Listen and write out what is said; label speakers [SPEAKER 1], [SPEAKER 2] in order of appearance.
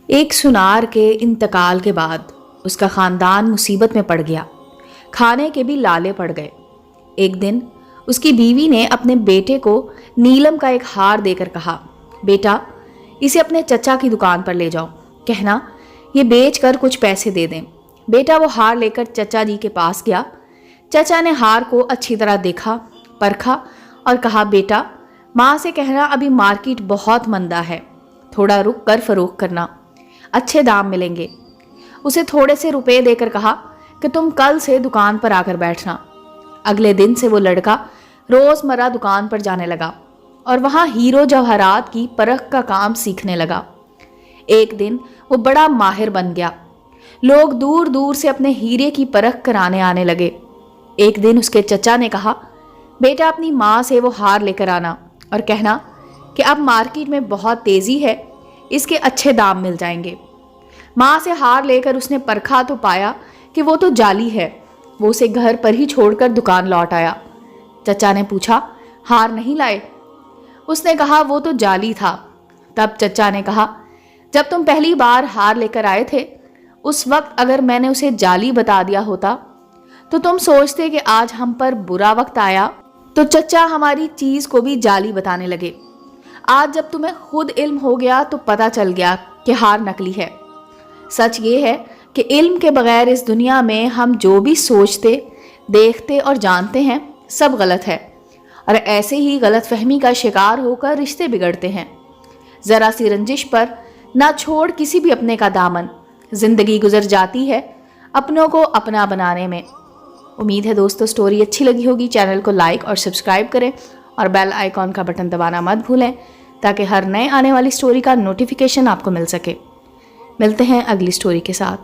[SPEAKER 1] ایک سنار کے انتقال کے بعد اس کا خاندان مصیبت میں پڑ گیا، کھانے کے بھی لالے پڑ گئے۔ ایک دن اس کی بیوی نے اپنے بیٹے کو نیلم کا ایک ہار دے کر کہا، بیٹا اسے اپنے چچا کی دکان پر لے جاؤ، کہنا یہ بیچ کر کچھ پیسے دے دیں۔ بیٹا وہ ہار لے کر چچا جی کے پاس گیا۔ چچا نے ہار کو اچھی طرح دیکھا، پرکھا اور کہا، بیٹا ماں سے کہنا ابھی مارکیٹ بہت مندہ ہے، تھوڑا رک کر فروخت کرنا، اچھے دام ملیں گے۔ اسے تھوڑے سے روپے دے کر کہا کہ تم کل سے دکان پر آ کر بیٹھنا۔ اگلے دن سے وہ لڑکا روز مرہ دکان پر جانے لگا اور وہاں ہیرو جواہرات کی پرکھ کا کام سیکھنے لگا۔ ایک دن وہ بڑا ماہر بن گیا، لوگ دور دور سے اپنے ہیرے کی پرکھ کرانے آنے لگے۔ ایک دن اس کے چچا نے کہا، بیٹا اپنی ماں سے وہ ہار لے کر آنا اور کہنا کہ اب مارکیٹ میں بہت تیزی ہے، اس کے اچھے دام مل جائیں گے۔ ماں سے ہار لے کر اس نے پرکھا تو پایا کہ وہ تو جعلی ہے۔ وہ اسے گھر پر ہی چھوڑ کر دکان لوٹ آیا۔ چچا نے پوچھا، ہار نہیں لائے؟ اس نے کہا وہ تو جعلی تھا۔ تب چچا نے کہا، جب تم پہلی بار ہار لے کر آئے تھے اس وقت اگر میں نے اسے جعلی بتا دیا ہوتا تو تم سوچتے کہ آج ہم پر برا وقت آیا تو چچا ہماری چیز کو بھی جعلی بتانے لگے۔ آج جب تمہیں خود علم ہو گیا تو پتہ چل گیا کہ ہار نکلی ہے۔ سچ یہ ہے کہ علم کے بغیر اس دنیا میں ہم جو بھی سوچتے، دیکھتے اور جانتے ہیں سب غلط ہے، اور ایسے ہی غلط فہمی کا شکار ہو کر رشتے بگڑتے ہیں۔ ذرا سی رنجش پر نہ چھوڑ کسی بھی اپنے کا دامن، زندگی گزر جاتی ہے اپنوں کو اپنا بنانے میں۔ امید ہے دوستو سٹوری اچھی لگی ہوگی۔ چینل کو لائک اور سبسکرائب کریں اور بیل آئیکن کا بٹن دبانا مت بھولیں تاکہ ہر نئے آنے والی سٹوری کا نوٹیفیکیشن آپ کو مل سکے۔ ملتے ہیں اگلی سٹوری کے ساتھ۔